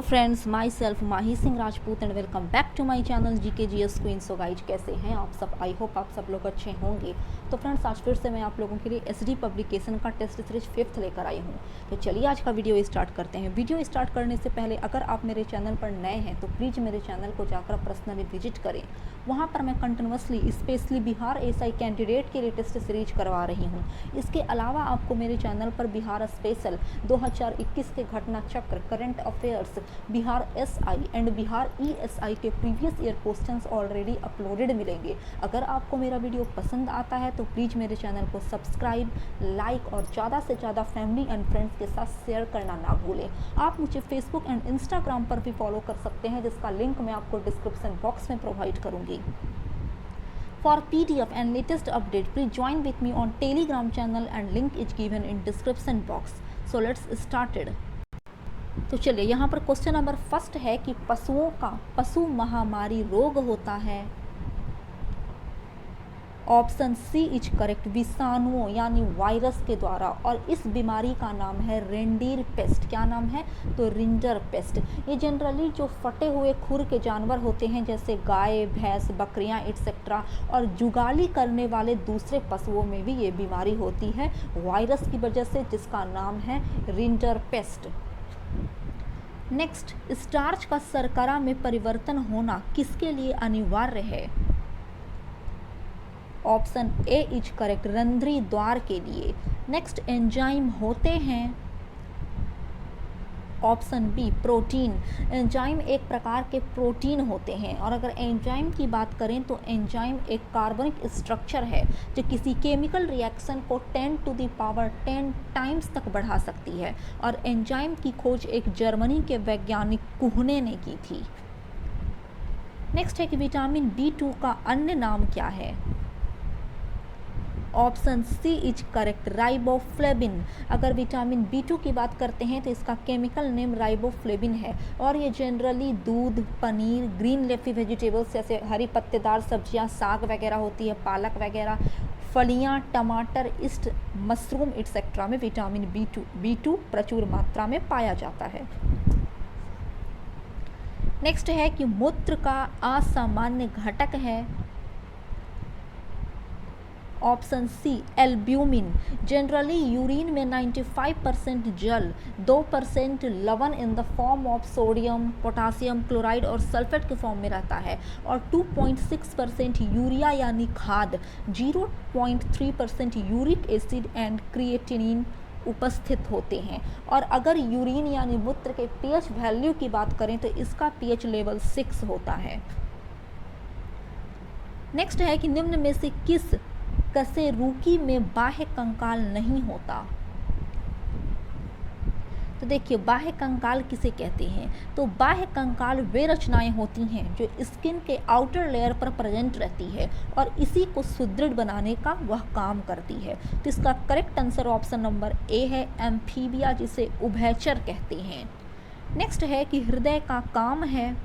Friends, myself Mahi Singh Rajput and welcome back to my channel GKGS queen. So guys, कैसे हैं आप सब? I hope आप सब लोग अच्छे होंगे। तो फ्रेंड्स, आज फिर से मैं आप लोगों के लिए SD पब्लिकेशन का टेस्ट सीरीज 5th लेकर आई हूँ। तो चलिए आज का वीडियो स्टार्ट करते हैं। वीडियो स्टार्ट करने से पहले अगर आप मेरे चैनल पर नए हैं तो प्लीज़ मेरे चैनल को जाकर पर्सनली विजिट करें। वहाँ पर मैं continuously specially Bihar SI candidate के लिए टेस्ट सीरीज करवा रही हूँ। इसके अलावा आपको मेरे चैनल पर बिहार स्पेशल 2021 के घटना चक्र, current affairs, Bihar SI and Bihar ESI के previous year questions already uploaded मिलेंगे। अगर आपको मेरा वीडियो पसंद आता है तो प्लीज़ मेरे चैनल को सब्सक्राइब, लाइक और ज़्यादा से ज़्यादा फैमिली एंड फ्रेंड्स के साथ शेयर करना ना भूलें। आप मुझे फेसबुक एंड इंस्टाग्राम पर भी फॉलो कर सकते हैं, जिसका लिंक मैं आपको डिस्क्रिप्शन बॉक्स में प्रोवाइड करूँगी। For PDF and latest update, please join with me on Telegram channel and link is given in description box. So let's started. तो चलिए, यहाँ पर क्वेश्चन नंबर फर्स्ट है कि पशुओं का पशु महामारी रोग होता है। ऑप्शन सी इज करेक्ट, विषाणुओं यानी वायरस के द्वारा, और इस बीमारी का नाम है रेंडीर पेस्ट। क्या नाम है? तो रिंडर पेस्ट। ये जनरली जो फटे हुए खुर के जानवर होते हैं जैसे गाय, भैंस, बकरियां एक्सेट्रा, और जुगाली करने वाले दूसरे पशुओं में भी ये बीमारी होती है वायरस की वजह से, जिसका नाम है रिंडर पेस्ट। नेक्स्ट, स्टार्च का शर्करा में परिवर्तन होना किसके लिए अनिवार्य है? ऑप्शन ए इज करेक्ट, रंध्री द्वार के लिए। नेक्स्ट, एंजाइम होते हैं। Option B, protein. एंजाइम एक प्रकार के प्रोटीन होते हैं, और अगर एंजाइम की बात करें तो एंजाइम एक कार्बनिक स्ट्रक्चर है जो किसी केमिकल रिएक्शन को 10 to the power 10 टाइम्स तक बढ़ा सकती है, और एंजाइम की खोज एक जर्मनी के वैज्ञानिक कुहने ने की थी। नेक्स्ट है कि विटामिन B2 का अन्य नाम क्या है? Option C is correct, riboflavin. अगर विटामिन B2 की बात करते हैं तो इसका केमिकल नेम राइबोफ्लेविन है, और ये जनरली दूध, पनीर, ग्रीन लीफी वेजिटेबल्स जैसे हरी पत्तेदार सब्जियां, साग वगैरह होती है, पालक वगैरह, फलियां, टमाटर, ईस्ट, मशरूम एक्सेट्रा में विटामिन B2 प्रचुर मात्रा में पाया जाता है। नेक्स्ट है कि मूत्र का असामान्य घटक है। Option C, albumin. Generally urine में 95% जल, 2% लवण in the form of sodium, potassium chloride और सल्फेट के फॉर्म में रहता है, और 2.6% यूरिया यानी खाद, 0.3% यूरिक एसिड एंड क्रिएटिनिन उपस्थित होते हैं। और अगर यूरिन यानी मूत्र के pH वैल्यू की बात करें तो इसका pH लेवल 6 होता है। नेक्स्ट है कि निम्न में से किस कशेरुकी में बाह्य कंकाल नहीं होता? तो देखिए, बाह्य कंकाल किसे कहते हैं? तो बाह्य कंकाल वे रचनाएं होती हैं जो स्किन के आउटर लेयर पर प्रेजेंट रहती है और इसी को सुदृढ़ बनाने का वह काम करती है। तो इसका correct answer option number A है, एम्फीबिया, जिसे उभयचर कहते हैं। नेक्स्ट है कि हृदय का काम है।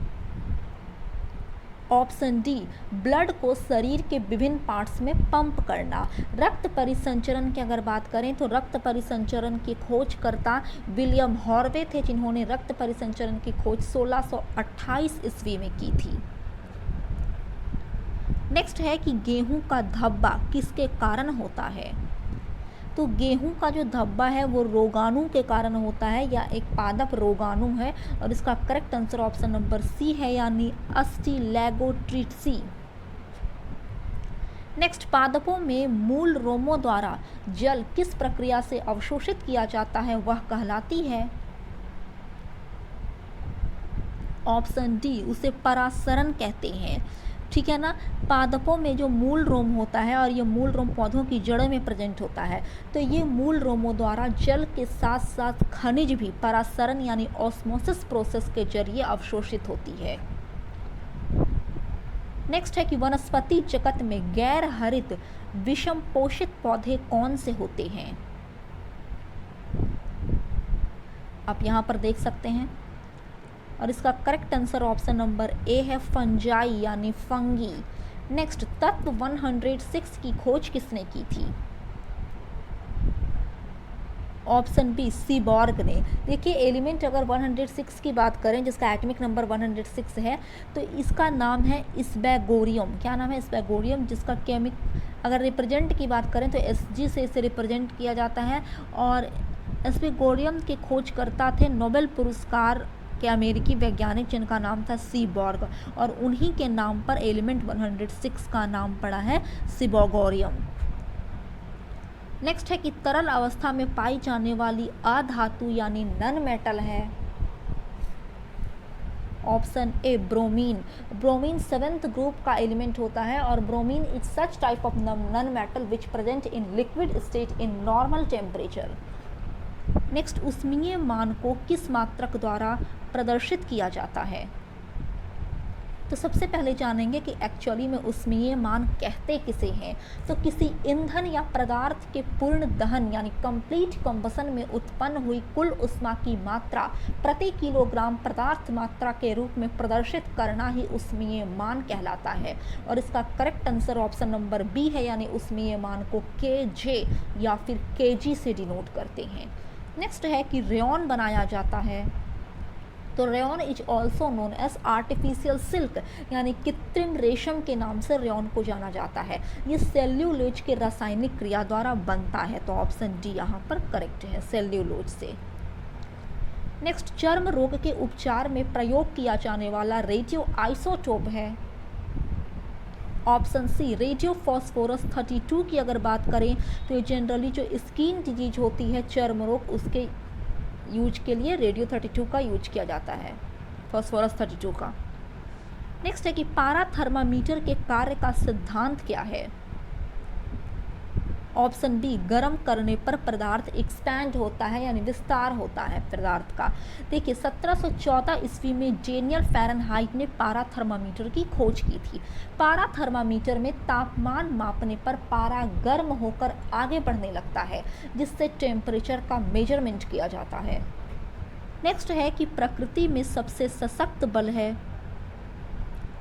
ऑप्शन डी, ब्लड को शरीर के विभिन्न पार्ट्स में पंप करना। रक्त परिसंचरण की अगर बात करें तो रक्त परिसंचरण की खोजकर्ता विलियम हॉर्वे थे, जिन्होंने रक्त परिसंचरण की खोज 1628 ईस्वी में की थी। नेक्स्ट है कि गेहूं का धब्बा किसके कारण होता है? तो गेहूं का जो धब्बा है वो रोगाणु के कारण होता है, या एक पादप रोगाणु है, और इसका correct answer option number C है, यानी अस्टिलैगोट्रिटिसी। नेक्स्ट, पादपों में मूल रोमों द्वारा जल किस प्रक्रिया से अवशोषित किया जाता है, वह कहलाती है? ऑप्शन डी, उसे परासरण कहते हैं। ठीक है ना। पादपों में जो मूल रोम होता है, और ये मूल रोम पौधों की जड़ों में प्रेजेंट होता है, तो ये मूल रोमों द्वारा जल के साथ साथ खनिज भी परासरण यानी ऑस्मोसिस प्रोसेस के जरिए अवशोषित होती है। नेक्स्ट है कि वनस्पति जगत में गैर हरित विषम पोषित पौधे कौन से होते हैं? आप यहाँ पर देख सकते हैं, और इसका correct answer option number A है, फंजाई यानी फंगी। नेक्स्ट, तत्व 106 की खोज किसने की थी? ऑप्शन बी सीबॉर्ग ने। देखिए एलिमेंट अगर 106 की बात करें जिसका एटॉमिक नंबर 106 है तो इसका नाम है स्पैगोरियम। क्या नाम है? स्पैगोरियम, जिसका केमिक अगर रिप्रेजेंट की बात करें तो Sg से इसे रिप्रेजेंट किया जाता है। और स्पैगोरियम के खोजकर्ता थे नोबेल पुरस्कार के अमेरिकी वैज्ञानिक जिनका नाम था सीबॉर्ग, और उन्हीं के नाम पर एलिमेंट 106 का नाम पड़ा है सीबोगोरियम। नेक्स्ट है कि तरल अवस्था में पाई जाने वाली अधातु यानी नन मेटल है। Option A bromine. Bromine 7th group का एलिमेंट होता है और bromine is such type of non metal which present in liquid state in normal temperature. Next, ऊष्मीय मान को किस मात्रक द्वारा प्रदर्शित किया जाता है? तो सबसे पहले जानेंगे कि एक्चुअली में ऊष्मीय मान कहते किसे हैं। तो किसी ईंधन या पदार्थ के पूर्ण दहन यानी कंप्लीट कंबसन में उत्पन्न हुई कुल ऊष्मा की मात्रा प्रति किलोग्राम पदार्थ मात्रा के रूप में प्रदर्शित करना ही ऊष्मीय मान कहलाता है। और इसका correct answer option number B है, यानी ऊष्मीय मान को kJ या फिर kg से डिनोट करते हैं। नेक्स्ट है कि रेयॉन बनाया जाता है। तो rayon is also known as artificial silk, यानी कृत्रिम रेशम के नाम से रेयॉन को जाना जाता है। ये सेल्यूलोज के रासायनिक क्रिया द्वारा बनता है। तो ऑप्शन डी यहाँ पर करेक्ट है, सेल्यूलोज से। नेक्स्ट, चर्म रोग के उपचार में प्रयोग किया जाने वाला रेडियो आइसोटोप है। ऑप्शन सी रेडियो फॉस्फोरस 32 की अगर बात करें तो ये जनरली जो स्किन डिजीज होती है, चर्म रोग, उसके यूज के लिए रेडियो 32 का यूज किया जाता है, फॉस्फोरस 32 का। नेक्स्ट है कि पारा थर्मामीटर के कार्य का सिद्धांत क्या है? ऑप्शन बी गर्म करने पर पदार्थ एक्सपैंड होता है यानी विस्तार होता है पदार्थ का। देखिए 1714 ईस्वी में डेनियल फ़ारेनहाइट ने पारा थर्मामीटर की खोज की थी। पारा थर्मामीटर में तापमान मापने पर पारा गर्म होकर आगे बढ़ने लगता है, जिससे टेम्परेचर का मेजरमेंट किया जाता है। नेक्स्ट है कि प्रकृति में सबसे सशक्त बल है।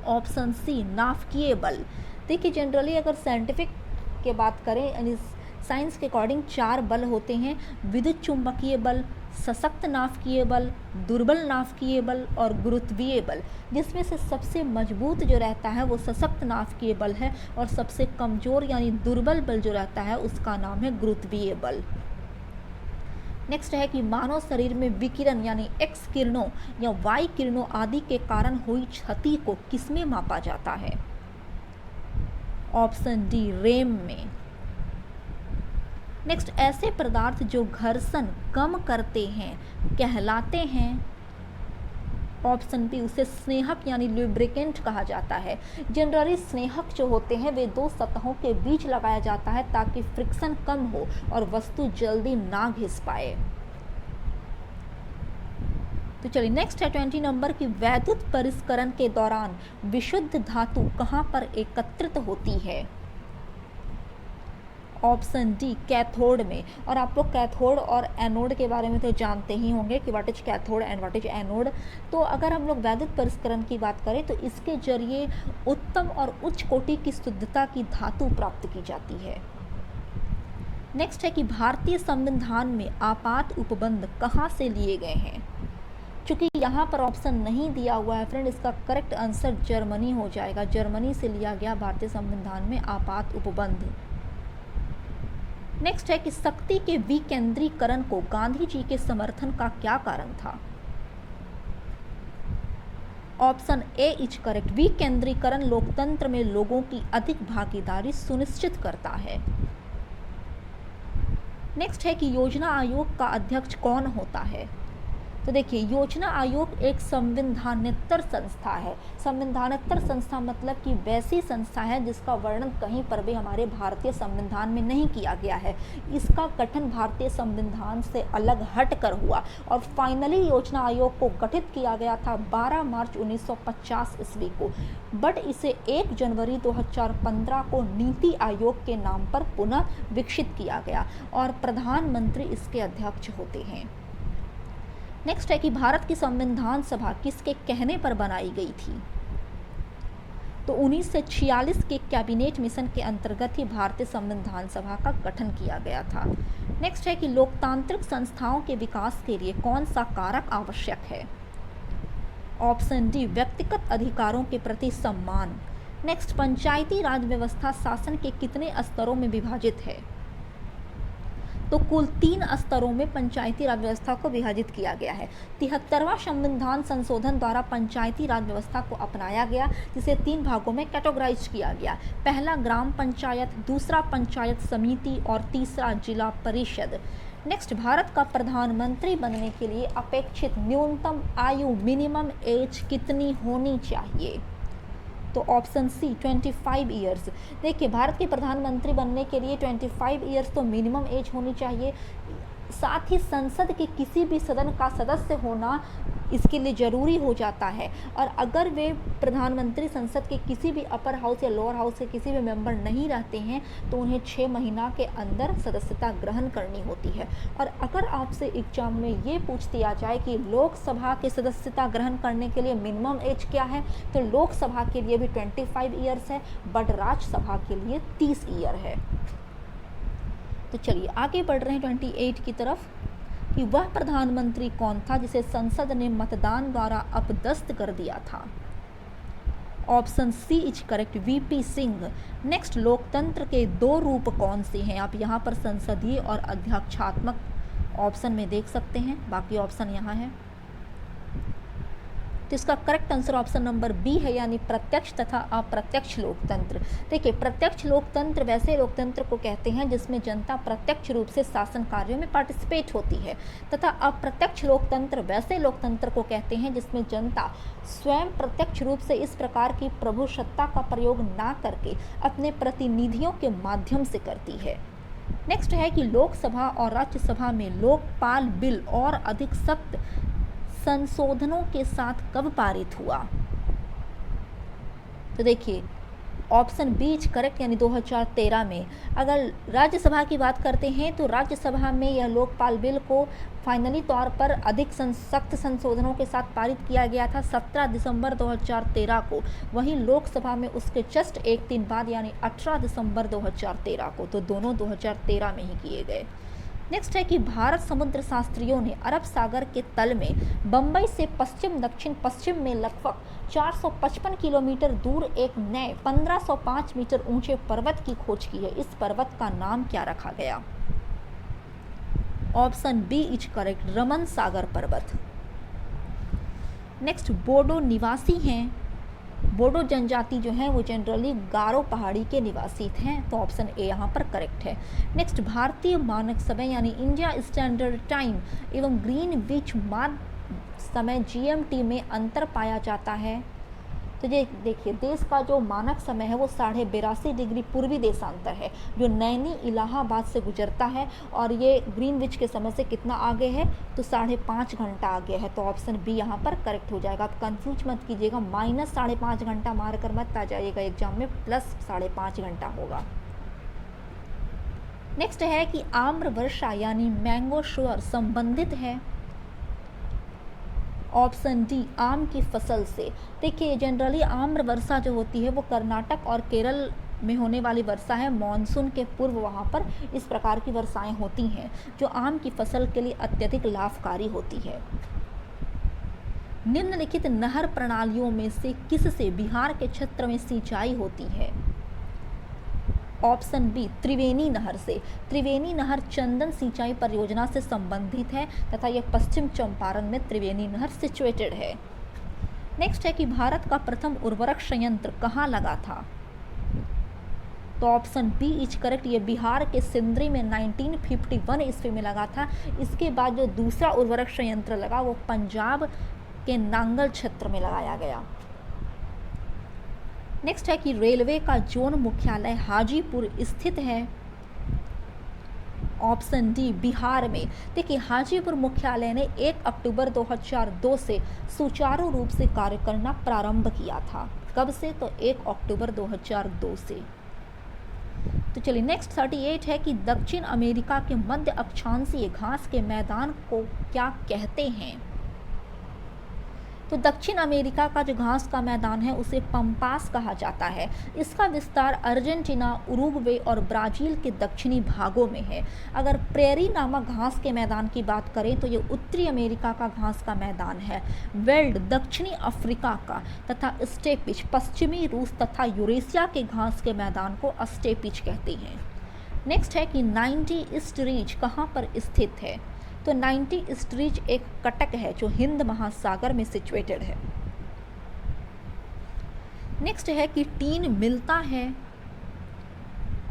ऑप्शन सी नाभिकीय बल। देखिए जनरली अगर साइंटिफिक के बात करें यानी साइंस के अकॉर्डिंग 4 बल होते हैं: विद्युत चुंबकीय बल, सशक्त नाभिकीय बल, दुर्बल नाभिकीय बल और गुरुत्वीय बल। जिसमें से सबसे मजबूत जो रहता है वो सशक्त नाभिकीय बल है और सबसे कमजोर यानी दुर्बल बल जो रहता है उसका नाम है गुरुत्वीय बल। नेक्स्ट है कि मानव शरीर में विकिरण यानी एक्स किरणों या वाई किरणों आदि के कारण हुई क्षति को किसमें मापा जाता है? ऑप्शन डी रेम में। नेक्स्ट, ऐसे पदार्थ जो घर्षण कम करते हैं कहलाते हैं? ऑप्शन बी उसे स्नेहक यानी लुब्रिकेंट कहा जाता है। जनरली स्नेहक जो होते हैं वे 2 सतहों के बीच लगाया जाता है ताकि फ्रिक्शन कम हो और वस्तु जल्दी ना घिस पाए। तो चलिए नेक्स्ट है 20 नंबर की वैद्युत परिष्करण के दौरान विशुद्ध धातु कहाँ पर एकत्रित होती है? ऑप्शन डी कैथोड में। और आप लोग कैथोड और एनोड के बारे में तो जानते ही होंगे कि what is cathode and what is anode. तो अगर हम लोग वैद्युत परिष्करण की बात करें तो इसके जरिए उत्तम और उच्च कोटि की शुद्धता की धातु प्राप्त की जाती है। नेक्स्ट है कि भारतीय संविधान में आपात उपबंध कहाँ से लिए गए हैं? चूँकि यहाँ पर ऑप्शन नहीं दिया हुआ है फ्रेंड, इसका करेक्ट आंसर जर्मनी हो जाएगा। जर्मनी से लिया गया भारतीय संविधान में आपात उपबंध। नेक्स्ट है कि शक्ति के विकेंद्रीकरण को गांधी जी के समर्थन का क्या कारण था? Option A is correct. विकेंद्रीकरण लोकतंत्र में लोगों की अधिक भागीदारी सुनिश्चित करता है। नेक्स्ट है कि योजना आयोग का अध्यक्ष कौन होता है? तो देखिए योजना आयोग एक संविधानेतर संस्था है। संविधानेतर संस्था मतलब कि वैसी संस्था है जिसका वर्णन कहीं पर भी हमारे भारतीय संविधान में नहीं किया गया है। इसका गठन भारतीय संविधान से अलग हटकर हुआ और फाइनली योजना आयोग को गठित किया गया था 12 मार्च 1950 ईस्वी को। बट इसे 1 जनवरी 2015 को नीति आयोग के नाम पर पुनः विकसित किया गया और प्रधानमंत्री इसके अध्यक्ष होते हैं। नेक्स्ट है कि भारत की संविधान सभा किसके कहने पर बनाई गई थी? तो 1946 के कैबिनेट मिशन के अंतर्गत ही भारतीय संविधान सभा का गठन किया गया था। नेक्स्ट है कि लोकतांत्रिक संस्थाओं के विकास के लिए कौन सा कारक आवश्यक है? ऑप्शन डी, व्यक्तिगत अधिकारों के प्रति सम्मान। नेक्स्ट, पंचायती राज व्यवस्था शासन के कितने स्तरों में विभाजित है? तो कुल 3 स्तरों में पंचायती राज व्यवस्था को विभाजित किया गया है। 73वां संविधान संशोधन द्वारा पंचायती राज व्यवस्था को अपनाया गया, जिसे 3 भागों में कैटेगराइज किया गया। पहला ग्राम पंचायत, दूसरा पंचायत समिति और तीसरा जिला परिषद। नेक्स्ट, भारत का प्रधानमंत्री बनने के लिए अपेक्षित न्यूनतम आयु मिनिमम एज कितनी होनी चाहिए? तो ऑप्शन सी 25 ईयर्स। देखिए, भारत के प्रधानमंत्री बनने के लिए 25 ईयर्स तो मिनिमम एज होनी चाहिए। साथ ही संसद के किसी भी सदन का सदस्य होना इसके लिए ज़रूरी हो जाता है, और अगर वे प्रधानमंत्री संसद के किसी भी अपर हाउस या लोअर हाउस के किसी भी मेंबर नहीं रहते हैं तो उन्हें 6 महीना के अंदर सदस्यता ग्रहण करनी होती है। और अगर आपसे एग्जाम में ये पूछ दिया जाए कि लोकसभा के सदस्यता ग्रहण करने के लिए मिनिमम एज क्या है, तो लोकसभा के लिए भी 25 ईयर्स है, बट राज्यसभा के लिए 30 ईयर है। तो चलिए आगे बढ़ रहे हैं 28 की तरफ, कि वह प्रधानमंत्री कौन था जिसे संसद ने मतदान द्वारा अपदस्थ कर दिया था? Option C is correct, VP Singh. Next, लोकतंत्र के 2 रूप कौन से हैं? आप यहाँ पर संसदीय और अध्यक्षात्मक ऑप्शन में देख सकते हैं, बाकी ऑप्शन यहाँ है। तो इसका correct answer option number B है, यानी प्रत्यक्ष तथा अप्रत्यक्ष लोकतंत्र। देखिए, प्रत्यक्ष लोकतंत्र वैसे लोकतंत्र को कहते हैं जिसमें जनता प्रत्यक्ष रूप से शासन कार्यों में पार्टिसिपेट होती है, तथा अप्रत्यक्ष लोकतंत्र वैसे लोकतंत्र को कहते हैं जिसमें जनता स्वयं प्रत्यक्ष रूप से इस प्रकार की प्रभुसत्ता का प्रयोग ना करके अपने प्रतिनिधियों के माध्यम से करती है। नेक्स्ट है कि लोकसभा और राज्यसभा में लोकपाल बिल और अधिक सख्त संशोधनों के साथ कब पारित हुआ? तो देखिए, ऑप्शन बी इज करेक्ट, यानी 2013 में। अगर राज्यसभा की बात करते हैं तो राज्यसभा में यह लोकपाल बिल को फाइनली तौर पर अधिक सख्त संशोधनों के साथ पारित किया गया था 17 दिसंबर 2013 को। वहीं लोकसभा में उसके जस्ट एक दिन बाद यानी 18 दिसंबर 2013 को, तो दोनों 2013 में ही किए गए। नेक्स्ट है कि भारत समुद्र शास्त्रियों ने अरब सागर के तल में बंबई से पश्चिम दक्षिण पश्चिम में लगभग 455 किलोमीटर दूर एक नए 1505 मीटर ऊंचे पर्वत की खोज की है। इस पर्वत का नाम क्या रखा गया? Option B is correct, Raman Sagar पर्वत। नेक्स्ट, बोडो निवासी हैं। बोडो जनजाति जो है वो जनरली गारो पहाड़ी के निवासी हैं, तो ऑप्शन ए यहाँ पर करेक्ट है। नेक्स्ट, भारतीय मानक समय यानी इंडिया स्टैंडर्ड टाइम एवं ग्रीनविच मान समय जीएमटी में अंतर पाया जाता है। तो ये देखिए, देश का जो मानक समय है वो 82.5 डिग्री पूर्वी देशांतर है, जो नैनी इलाहाबाद से गुजरता है, और ये ग्रीनविच के समय से कितना आगे है? तो 5.5 घंटा आगे है। तो ऑप्शन बी यहाँ पर करेक्ट हो जाएगा। आप कंफ्यूज मत कीजिएगा, माइनस 5.5 घंटा मार कर मत आ जाइएगा एग्जाम में, प्लस 5.5 घंटा होगा। नेक्स्ट है कि आम्र वर्षा यानी मैंगो शोर संबंधित है। ऑप्शन डी, आम की फसल से। देखिए, जनरली आम्र वर्षा जो होती है वो कर्नाटक और केरल में होने वाली वर्षा है। मॉनसून के पूर्व वहाँ पर इस प्रकार की वर्षाएं होती हैं जो आम की फसल के लिए अत्यधिक लाभकारी होती है। निम्नलिखित नहर प्रणालियों में से किससे बिहार के क्षेत्र में सिंचाई होती है? ऑप्शन बी, त्रिवेणी नहर से। त्रिवेणी नहर चंदन सिंचाई परियोजना से संबंधित है तथा यह पश्चिम चंपारण में त्रिवेणी नहर सिचुएटेड है। नेक्स्ट है कि भारत का प्रथम उर्वरक संयंत्र कहाँ लगा था? तो ऑप्शन बी इज करेक्ट, ये बिहार के सिंदरी में 1951 ईस्वी में लगा था। इसके बाद जो दूसरा उर्वरक संयंत्र लगा वो पंजाब के नांगल क्षेत्र में लगाया गया। नेक्स्ट है कि रेलवे का जोन मुख्यालय हाजीपुर स्थित है। ऑप्शन डी, बिहार में। देखिए, हाजीपुर मुख्यालय ने 1 अक्टूबर 2002 से सुचारू रूप से कार्य करना प्रारंभ किया था। कब से? तो 1 अक्टूबर 2002 से। तो चलिए नेक्स्ट 38 है कि दक्षिण अमेरिका के मध्य अक्षांशीय घास के मैदान को क्या कहते हैं? तो दक्षिण अमेरिका का जो घास का मैदान है उसे पंपास कहा जाता है। इसका विस्तार अर्जेंटीना, उरुग्वे और ब्राज़ील के दक्षिणी भागों में है। अगर प्रेरी नामक घास के मैदान की बात करें तो ये उत्तरी अमेरिका का घास का मैदान है। वेल्ड दक्षिणी अफ्रीका का तथा स्टेपिच पश्चिमी रूस तथा यूरेशिया के घास के मैदान को स्टेपिच कहते हैं। नेक्स्ट है कि 90 ईस्ट रीज कहाँ पर स्थित है। तो 90 ईस्ट रीज एक कटक है जो हिंद महासागर में सिचुएटेड है। नेक्स्ट है कि टीन मिलता है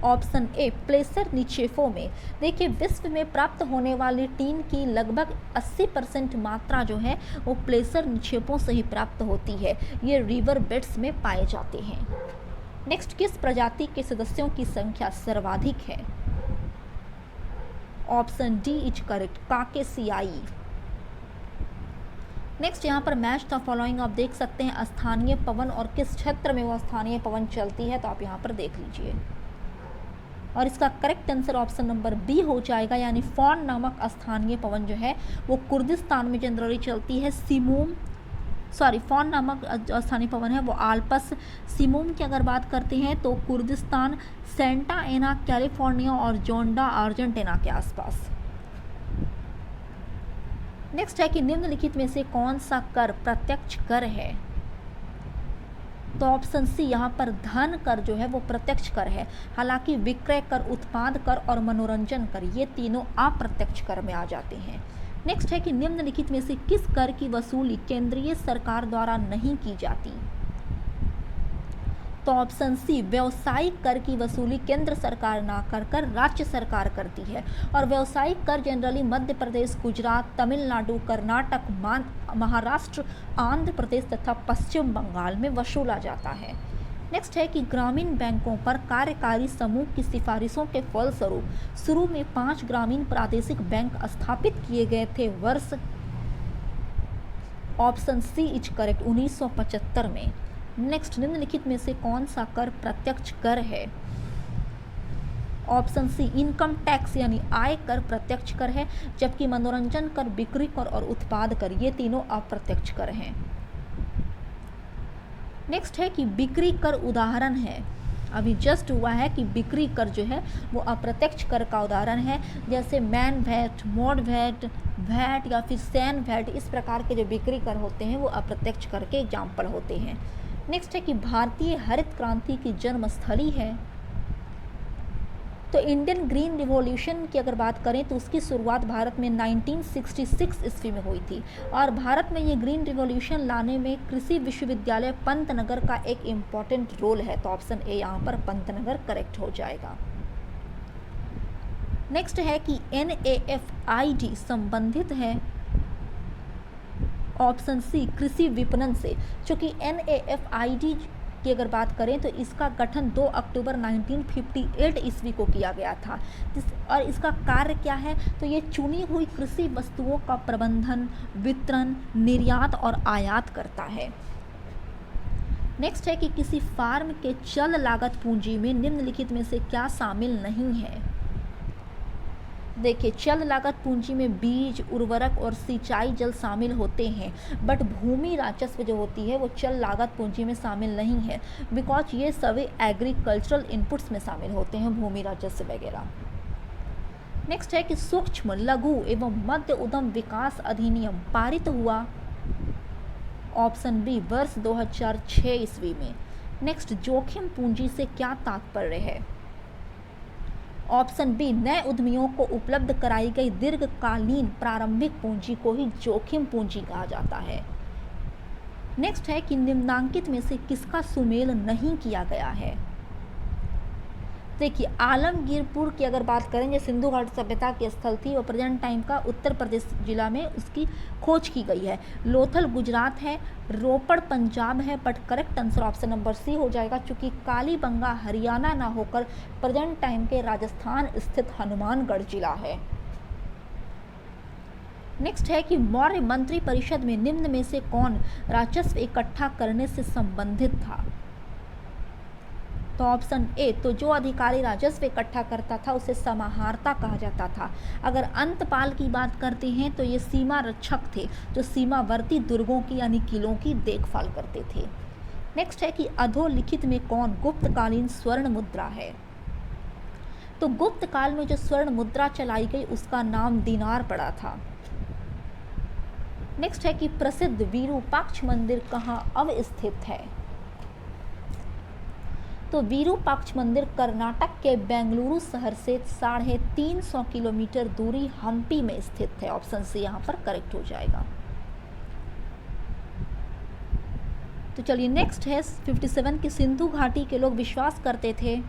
ऑप्शन ए प्लेसर निक्षेपों में। देखिए विश्व में प्राप्त होने वाली टीन की लगभग 80% मात्रा जो है वो प्लेसर निक्षेपों से ही प्राप्त होती है। ये रिवर बेड्स में पाए जाते हैं। नेक्स्ट, किस प्रजाति के सदस्यों की संख्या सर्वाधिक है। ऑप्शन डी इज करेक्ट, काकेसियाई। नेक्स्ट यहाँ पर मैच द फॉलोइंग आप देख सकते हैं स्थानीय पवन और किस क्षेत्र में वो स्थानीय पवन चलती है, तो आप यहाँ पर देख लीजिए। और इसका correct answer option number B हो जाएगा, यानी फॉन नामक स्थानीय पवन जो है वो कुर्दिस्तान में जनरली चलती है। फॉन नामक स्थानीय पवन है वो आल्पस। सिमूम की अगर बात करते हैं तो कुर्दिस्तान, सेंटा एना कैलिफोर्निया और जोंडा अर्जेंटीना के आसपास। नेक्स्ट है कि निम्नलिखित में से कौन सा कर प्रत्यक्ष कर है। तो ऑप्शन सी यहाँ पर धन कर जो है वो प्रत्यक्ष कर है। हालांकि विक्रय कर, उत्पाद कर और मनोरंजन कर ये तीनों अप्रत्यक्ष कर में आ जाते हैं। नेक्स्ट है कि निम्नलिखित में से किस कर की वसूली केंद्रीय सरकार द्वारा नहीं की जाती। तो ऑप्शन सी व्यावसायिक कर की वसूली केंद्र सरकार ना कर राज्य सरकार करती है। और व्यावसायिक कर जनरली मध्य प्रदेश, गुजरात, तमिलनाडु, कर्नाटक, महाराष्ट्र, आंध्र प्रदेश तथा पश्चिम बंगाल में वसूला जाता है। नेक्स्ट है कि ग्रामीण बैंकों पर कार्यकारी समूह की सिफारिशों के फलस्वरूप शुरू में 5 ग्रामीण प्रादेशिक बैंक स्थापित किए गए थे। वर्ष ऑप्शन सी इज करेक्ट 1975 में। नेक्स्ट, निम्नलिखित में से कौन सा कर प्रत्यक्ष कर है। ऑप्शन सी इनकम टैक्स यानी आय कर प्रत्यक्ष कर है, जबकि मनोरंजन कर, बिक्री कर और उत्पाद कर ये तीनों अप्रत्यक्ष कर हैं। नेक्स्ट है कि बिक्री कर उदाहरण है। अभी जस्ट हुआ है कि बिक्री कर जो है वो अप्रत्यक्ष कर का उदाहरण है, जैसे मैन वैट, मोड वैट, वैट या फिर सैन वैट, इस प्रकार के जो बिक्री कर होते हैं वो अप्रत्यक्ष कर के एग्जाम्पल होते हैं। नेक्स्ट है कि भारतीय हरित क्रांति की जन्मस्थली है। तो इंडियन ग्रीन रिवॉल्यूशन की अगर बात करें तो उसकी शुरुआत भारत में 1966 ईस्वी में हुई थी। और भारत में ये ग्रीन रिवॉल्यूशन लाने में कृषि विश्वविद्यालय पंतनगर का एक इम्पॉर्टेंट रोल है। तो ऑप्शन ए यहाँ पर पंतनगर करेक्ट हो जाएगा। नेक्स्ट है कि NAFID संबंधित है। ऑप्शन सी कृषि विपणन से। चूँकि NAFID की अगर बात करें तो इसका गठन 2 अक्टूबर 1958 ईस्वी को किया गया था। और इसका कार्य क्या है, तो ये चुनी हुई कृषि वस्तुओं का प्रबंधन, वितरण, निर्यात और आयात करता है। नेक्स्ट है कि किसी फार्म के चल लागत पूंजी में निम्नलिखित में से क्या शामिल नहीं है। देखिए चल लागत पूंजी में बीज, उर्वरक और सिंचाई जल शामिल होते हैं, बट भूमि राजस्व जो होती है वो चल लागत पूंजी में शामिल नहीं है, बिकॉज ये सभी एग्रीकल्चरल इनपुट्स में शामिल होते हैं, भूमि राजस्व वगैरह। नेक्स्ट है कि सूक्ष्म, लघु एवं मध्य उद्यम विकास अधिनियम पारित हुआ। ऑप्शन बी वर्ष 2006 ईस्वी में। नेक्स्ट, जोखिम पूंजी से क्या तात्पर्य है। ऑप्शन बी नए उद्यमियों को उपलब्ध कराई गई दीर्घकालीन प्रारंभिक पूंजी को ही जोखिम पूंजी कहा जाता है। नेक्स्ट है कि निम्नांकित में से किसका सुमेल नहीं किया गया है। देखिए आलमगीरपुर की अगर बात करें, जो सिंधु घाटी सभ्यता की स्थल थी, वो प्रेजेंट टाइम का उत्तर प्रदेश जिला में उसकी खोज की गई है। लोथल गुजरात है, रोपड़ पंजाब है, but correct answer option number C हो जाएगा, चूँकि कालीबंगा हरियाणा ना होकर प्रेजेंट टाइम के राजस्थान स्थित हनुमानगढ़ जिला है। नेक्स्ट है कि मौर्य मंत्री परिषद में निम्न में से कौन राजस्व इकट्ठा करने से संबंधित था। तो ऑप्शन ए, तो जो अधिकारी राजस्व इकट्ठा करता था उसे समाहर्ता कहा जाता था। अगर अंतपाल की बात करते हैं तो ये सीमा रक्षक थे जो सीमावर्ती दुर्गों की यानी किलों की देखभाल करते थे। नेक्स्ट है कि अधोलिखित में कौन गुप्तकालीन स्वर्ण मुद्रा है। तो गुप्त काल में जो स्वर्ण मुद्रा चलाई गई उसका नाम दीनार पड़ा था। नेक्स्ट है कि प्रसिद्ध विरूपाक्ष मंदिर कहाँ अवस्थित है। तो विरूपाक्ष मंदिर कर्नाटक के बेंगलुरु शहर से 350 किलोमीटर दूरी हम्पी में स्थित है। ऑप्शन सी यहाँ पर करेक्ट हो जाएगा। तो चलिए नेक्स्ट है 57 की सिंधु घाटी के लोग विश्वास करते थे।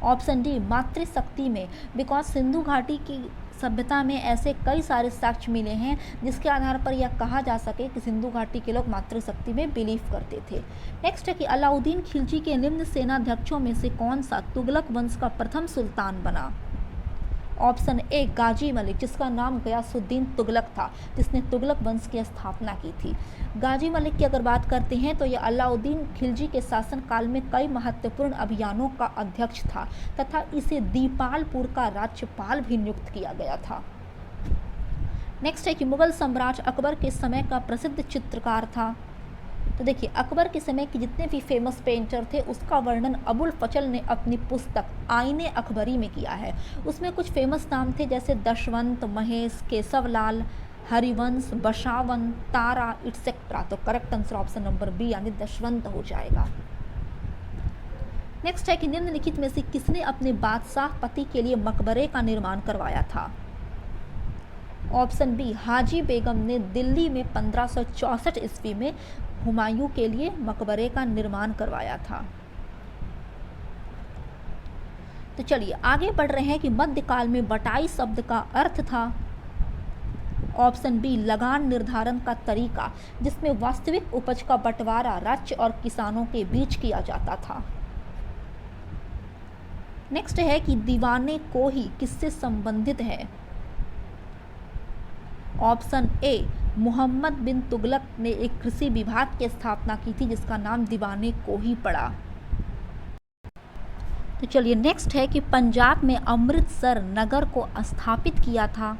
ऑप्शन डी, मातृशक्ति में, बिकॉज सिंधु घाटी की सभ्यता में ऐसे कई सारे साक्ष्य मिले हैं जिसके आधार पर यह कहा जा सके कि सिंधु घाटी के लोग मातृशक्ति में बिलीव करते थे। नेक्स्ट है कि अलाउद्दीन खिलजी के निम्न सेनाध्यक्षों में से कौन सा तुगलक वंश का प्रथम सुल्तान बना। ऑप्शन ए, गाजी मलिक, जिसका नाम गयासुद्दीन तुगलक था, जिसने तुगलक वंश की स्थापना की थी। गाजी मलिक की अगर बात करते हैं तो यह अलाउद्दीन खिलजी के शासनकाल में कई महत्वपूर्ण अभियानों का अध्यक्ष था तथा इसे दीपालपुर का राज्यपाल भी नियुक्त किया गया था। नेक्स्ट है कि मुगल सम्राट अकबर के समय का प्रसिद्ध चित्रकार था। तो देखिए, अकबर के समय के जितने भी फेमस पेंटर थे उसका वर्णन अबुल फजल ने अपनी पुस्तक आईने अकबरी में किया है। उसमें कुछ फेमस नाम थे जैसे दशवंत, महेश, केशवलाल, हरिवंश, बशावन, तारा इट्सेट्रा। तो correct answer option number B यानी दशवंत हो जाएगा। नेक्स्ट है कि निम्नलिखित में से किसने अपने बादशाह पति के लिए मकबरे का निर्माण करवाया था। ऑप्शन बी, हाजी बेगम ने दिल्ली में 1564 ईस्वी में हुमायूं के लिए मकबरे का निर्माण करवाया था। तो चलिए आगे बढ़ रहे हैं कि मध्यकाल में बटाई शब्द का अर्थ था। ऑप्शन बी, लगान निर्धारण का तरीका जिसमें वास्तविक उपज का बंटवारा राज्य और किसानों के बीच किया जाता था। नेक्स्ट है कि दीवाने को ही किससे संबंधित है। ऑप्शन ए, मोहम्मद बिन तुगलक ने एक कृषि विभाग की स्थापना की थी जिसका नाम दीवाने को ही पड़ा। तो चलिए नेक्स्ट है कि पंजाब में अमृतसर नगर को स्थापित किया था।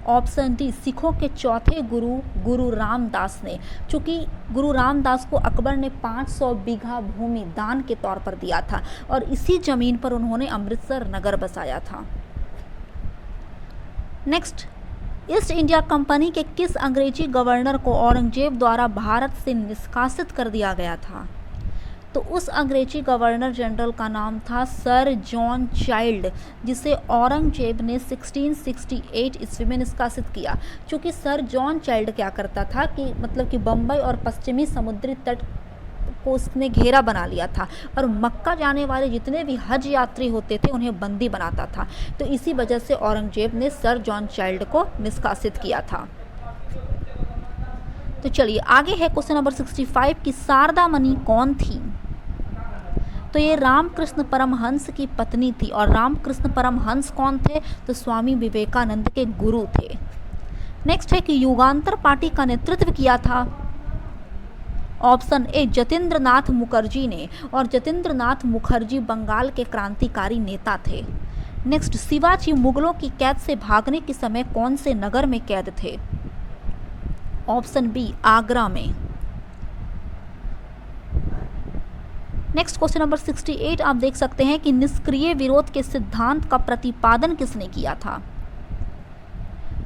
ऑप्शन डी, सिखों के चौथे गुरु रामदास ने। चूंकि गुरु रामदास को अकबर ने 500 बीघा भूमि दान के तौर पर दिया था और इसी जमीन पर उन्होंने अमृतसर नगर बसाया था। नेक्स्ट, ईस्ट इंडिया कंपनी के किस अंग्रेजी गवर्नर को औरंगजेब द्वारा भारत से निष्कासित कर दिया गया था। तो उस अंग्रेजी गवर्नर जनरल का नाम था सर जॉन चाइल्ड, जिसे औरंगजेब ने 1668 ईस्वी में निष्कासित किया। क्योंकि सर जॉन चाइल्ड क्या करता था कि मतलब कि बम्बई और पश्चिमी समुद्री तट को उसने घेरा बना लिया था और मक्का जाने वाले जितने भी हज यात्री होते थे उन्हें बंदी बनाता था। तो इसी वजह से औरंगजेब ने सर जॉन चाइल्ड को निष्कासित किया था। तो चलिए आगे है क्वेश्चन नंबर 65 की शारदा मणि कौन थी। तो ये रामकृष्ण परमहंस की पत्नी थी। और रामकृष्ण परमहंस कौन थे, तो स्वामी विवेकानंद के गुरु थे। नेक्स्ट है कि युगांतर पार्टी का नेतृत्व किया था। ऑप्शन ए, जतेंद्र नाथ मुखर्जी ने। और जतेंद्र नाथ मुखर्जी बंगाल के क्रांतिकारी नेता थे। नेक्स्ट, शिवाजी मुगलों की कैद से भागने के समय कौन से नगर में कैद थे। ऑप्शन बी, आगरा में। नेक्स्ट क्वेश्चन नंबर 68 आप देख सकते हैं कि निष्क्रिय विरोध के सिद्धांत का प्रतिपादन किसने किया था।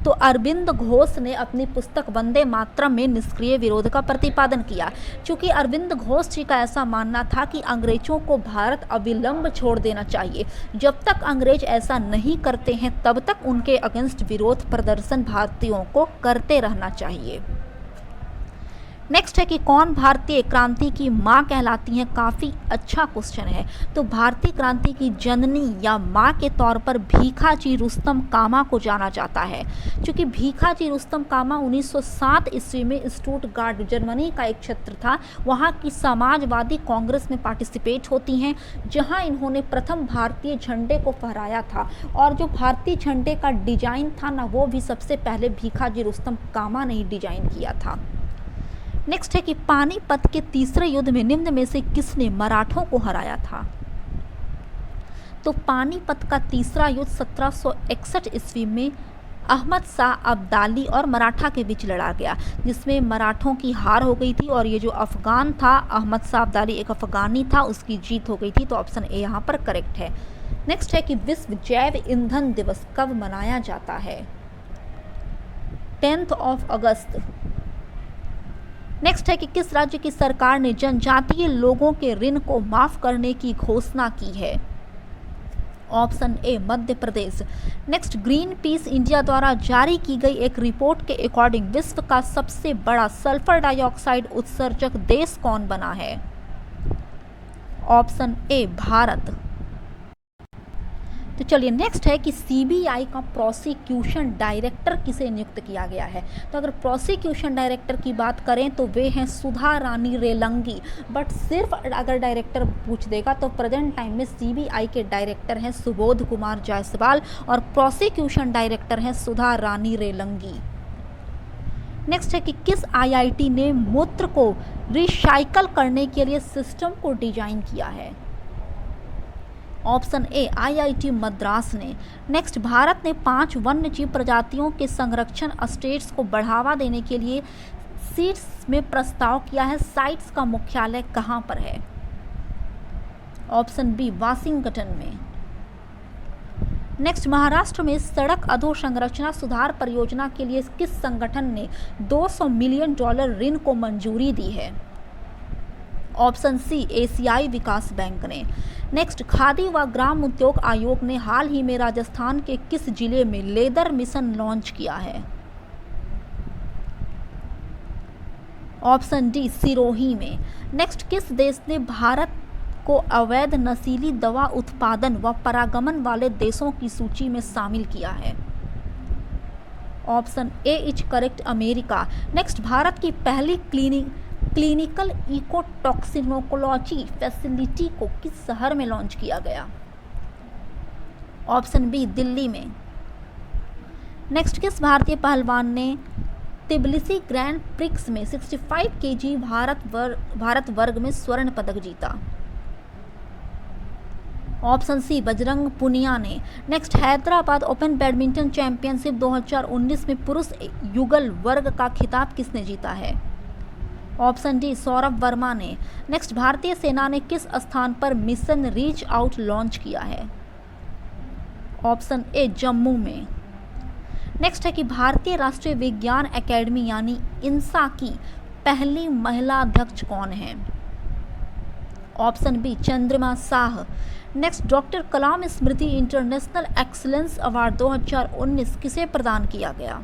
तो अरविंद घोष ने अपनी पुस्तक वंदे मातरम में निष्क्रिय विरोध का प्रतिपादन किया। क्योंकि अरविंद घोष जी का ऐसा मानना था कि अंग्रेजों को भारत अविलंब छोड़ देना चाहिए। जब तक अंग्रेज ऐसा नहीं करते हैं तब तक उनके अगेंस्ट विरोध प्रदर्शन भारतीयों को करते रहना चाहिए। नेक्स्ट है कि कौन भारतीय क्रांति की माँ कहलाती हैं। काफ़ी अच्छा क्वेश्चन है। तो भारतीय क्रांति की जननी या माँ के तौर पर भीखाजी रुस्तम कामा को जाना जाता है। क्योंकि भीखाजी रुस्तम कामा 1907 ईस्वी में स्टुटगार्ट जर्मनी का एक क्षेत्र था, वहाँ की समाजवादी कांग्रेस में पार्टिसिपेट होती हैं, जहाँ इन्होंने प्रथम भारतीय झंडे को फहराया था। और जो भारतीय झंडे का डिजाइन था ना, वो भी सबसे पहले भीखाजी रुस्तम कामा ने ही डिजाइन किया था। नेक्स्ट है कि पानीपत के तीसरे युद्ध में निम्न में से किसने मराठों को हराया था? तो पानीपत का तीसरा युद्ध 1761 ईस्वी में अहमद शाह अब्दाली और मराठा के बीच लड़ा गया, जिसमें मराठों की हार हो गई थी और ये जो अफगान था, अहमद शाह अब्दाली एक अफगानी था, उसकी जीत हो गई थी। तो ऑप्शन ए यहाँ पर करेक्ट है। नेक्स्ट है कि विश्व जैव ईंधन दिवस कब मनाया जाता है? 10 अगस्त। नेक्स्ट है कि किस राज्य की सरकार ने जनजातीय लोगों के ऋण को माफ करने की घोषणा की है? ऑप्शन ए Madhya Pradesh. Next, green peas India द्वारा जारी की गई एक रिपोर्ट के अकॉर्डिंग विश्व का सबसे बड़ा सल्फर डाइऑक्साइड उत्सर्जक देश कौन बना है? ऑप्शन ए भारत। तो चलिए नेक्स्ट है कि सीबीआई का प्रोसिक्यूशन डायरेक्टर किसे नियुक्त किया गया है? तो अगर प्रोसिक्यूशन डायरेक्टर की बात करें तो वे हैं सुधा रानी रेलंगी। बट सिर्फ अगर डायरेक्टर पूछ देगा तो प्रेजेंट टाइम में सीबीआई के डायरेक्टर हैं सुबोध कुमार जायसवाल और प्रोसिक्यूशन डायरेक्टर हैं सुधा रानी रेलंगी। नेक्स्ट है कि किस आईआईटी ने मूत्र को रिसाइकल करने के लिए सिस्टम को डिजाइन किया है? ऑप्शन ए आईआईटी मद्रास ने। नेक्स्ट, भारत ने 5 वन्यजीव प्रजातियों के संरक्षण स्टेट्स को बढ़ावा देने के लिए सीट्स में प्रस्ताव किया है। साइट्स का मुख्यालय कहां पर है? ऑप्शन बी वाशिंगटन में। नेक्स्ट, महाराष्ट्र में सड़क अधोसंरचना सुधार परियोजना के लिए किस संगठन ने $200 मिलियन ऋण को मंजूरी दी है? ऑप्शन सी एशियाई विकास बैंक ने। नेक्स्ट, खादी व ग्राम उद्योग आयोग ने हाल ही में राजस्थान के किस जिले में लेदर मिशन लॉन्च किया है? ऑप्शन डी सिरोही में। नेक्स्ट, किस देश ने भारत को अवैध नशीली दवा उत्पादन व परागमन वाले देशों की सूची में शामिल किया है? Option A is correct America. Next, Bharat की पहली क्लिनिकल इकोटॉक्सिनोकोलॉजी फैसिलिटी को किस शहर में लॉन्च किया गया? ऑप्शन बी दिल्ली में। नेक्स्ट, किस भारतीय पहलवान ने तिब्लिसी ग्रैंड प्रिक्स में 65 केजी भारत वर्ग में स्वर्ण पदक जीता? ऑप्शन सी बजरंग पुनिया ने। Next, Hyderabad open badminton championship 2019 में पुरुष युगल वर्ग का खिताब किसने जीता है? ऑप्शन डी सौरभ वर्मा ने। नेक्स्ट, भारतीय सेना ने किस स्थान पर मिशन रीच आउट लॉन्च किया है? ऑप्शन ए जम्मू में। नेक्स्ट है कि भारतीय राष्ट्रीय विज्ञान एकेडमी यानी इंसा की पहली महिला अध्यक्ष कौन है? ऑप्शन बी चंद्रमा शाह। नेक्स्ट, डॉक्टर कलाम स्मृति इंटरनेशनल एक्सीलेंस अवार्ड 2019 किसे प्रदान किया गया?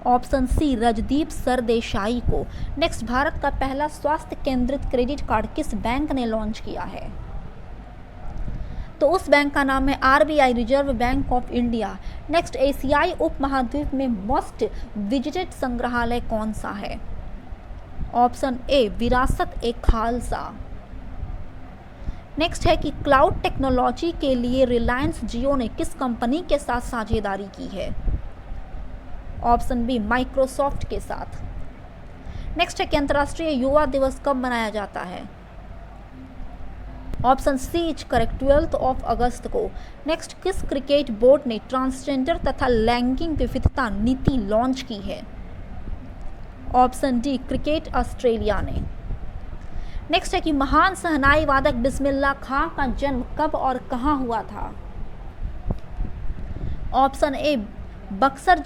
ऑप्शन सी रजदीप सरदेसाई को। नेक्स्ट, भारत का पहला स्वास्थ्य केंद्रित क्रेडिट कार्ड किस बैंक ने लॉन्च किया है? तो उस बैंक का नाम है RBI reserve bank of India. Next, एशियाई उपमहाद्वीप में मोस्ट विजिटेड संग्रहालय कौन सा है? ऑप्शन ए विरासत ए खालसा। नेक्स्ट है कि क्लाउड टेक्नोलॉजी के लिए रिलायंस जियो ने किस कंपनी के साथ साझेदारी की है? ऑप्शन बी माइक्रोसॉफ्ट के साथ। नेक्स्ट है कि अंतर्राष्ट्रीय युवा दिवस कब मनाया जाता है? ऑप्शन सी इज करेक्ट 12 अगस्त को। नेक्स्ट, किस क्रिकेट बोर्ड ने ट्रांसजेंडर तथा लैंगिक विविधता नीति लॉन्च की है? ऑप्शन डी क्रिकेट ऑस्ट्रेलिया ने। नेक्स्ट है कि महान शहनाई वादक बिस्मिल्लाह खां का जन्म कब और कहां हुआ था? ऑप्शन ए बक्सर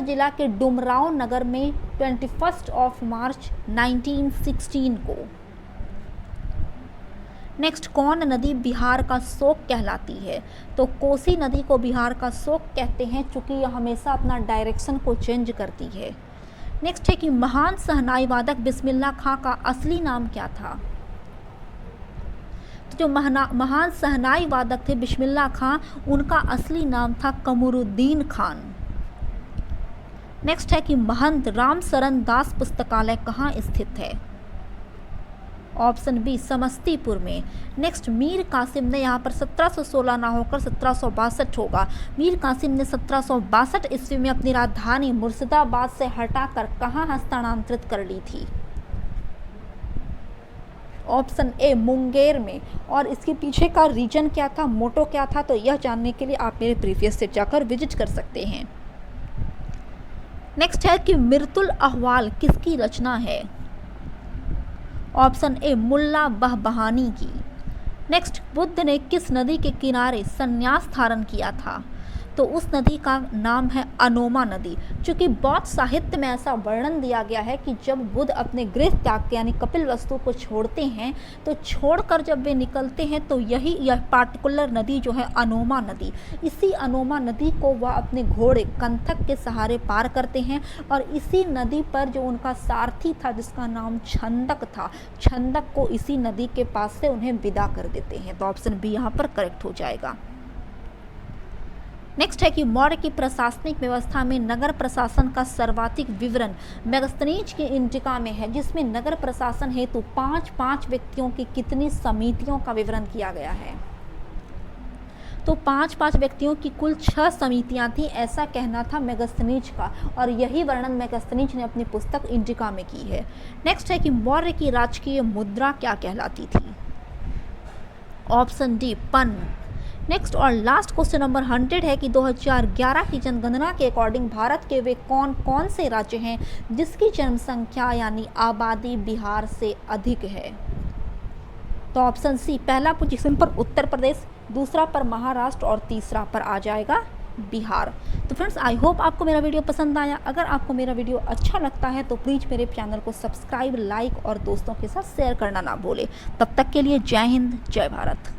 जिला के डुमराव नगर में 21 मार्च 1916 को। नेक्स्ट, कौन नदी बिहार का शोक कहलाती है? तो कोसी नदी को बिहार का शोक कहते हैं क्योंकि यह हमेशा अपना डायरेक्शन को चेंज करती है। नेक्स्ट है कि महान शहनाई वादक बिस्मिल्लाह खां का असली नाम क्या था? तो जो महान शहनाई वादक थे बिस्मिल्लाह खां, उनका असली नाम था कमरुद्दीन खान। नेक्स्ट है कि महंत रामशरण दास पुस्तकालय कहाँ स्थित है? ऑप्शन बी समस्तीपुर में। नेक्स्ट, मीर कासिम ने यहाँ पर 1716 ना होकर 1762 होगा। मीर कासिम ने 1762 ईस्वी में अपनी राजधानी मुर्शिदाबाद से हटाकर कहाँ हस्तांतरित कर ली थी? ऑप्शन ए मुंगेर में। और इसके पीछे का रीजन क्या था, मोटो क्या था, तो यह जानने के लिए आप मेरे प्रीवियस से जाकर विजिट कर सकते हैं। नेक्स्ट है कि मिर्तुल अहवाल किसकी रचना है? ऑप्शन ए मुल्ला बहबहानी की। नेक्स्ट, बुद्ध ने किस नदी के किनारे संन्यास धारण किया था? तो उस नदी का नाम है अनोमा नदी। चूँकि बौद्ध साहित्य में ऐसा वर्णन दिया गया है कि जब बुद्ध अपने गृह त्याग के यानी कपिलवस्तु को छोड़ते हैं, तो छोड़कर जब वे निकलते हैं तो यह पार्टिकुलर नदी जो है अनोमा नदी, इसी अनोमा नदी को वह अपने घोड़े कंथक के सहारे पार करते हैं। और इसी नदी पर जो उनका सारथी था जिसका नाम छंदक था, छंदक को इसी नदी के पास से उन्हें विदा कर देते हैं। तो ऑप्शन बी यहाँ पर करेक्ट हो जाएगा। नेक्स्ट है कि मौर्य की प्रशासनिक व्यवस्था में नगर प्रशासन का सर्वाधिक विवरण मेगस्थनीज की इंडिका में है, जिसमें नगर प्रशासन हेतु 5 व्यक्तियों की कितनी समितियों का विवरण किया गया है? तो 5 व्यक्तियों की कुल 6 समितियां थी, ऐसा कहना था मेगस्थनीज का, और यही वर्णन मेगस्थनीज ने अपनी पुस्तक इंडिका में की है। नेक्स्ट है कि मौर्य की राजकीय मुद्रा क्या कहलाती थी? ऑप्शन डी पन। नेक्स्ट और लास्ट क्वेश्चन नंबर 100 है कि 2011 की जनगणना के अकॉर्डिंग भारत के वे कौन कौन से राज्य हैं जिसकी जनसंख्या यानी आबादी बिहार से अधिक है? तो ऑप्शन सी, पहला पोजीशन पर उत्तर प्रदेश, दूसरा पर महाराष्ट्र और तीसरा पर आ जाएगा बिहार। तो फ्रेंड्स, आई होप आपको मेरा वीडियो पसंद आया। अगर आपको मेरा वीडियो अच्छा लगता है तो प्लीज़ मेरे चैनल को सब्सक्राइब, लाइक और दोस्तों के साथ शेयर करना ना भूलें। तब तक के लिए जय हिंद, जय भारत।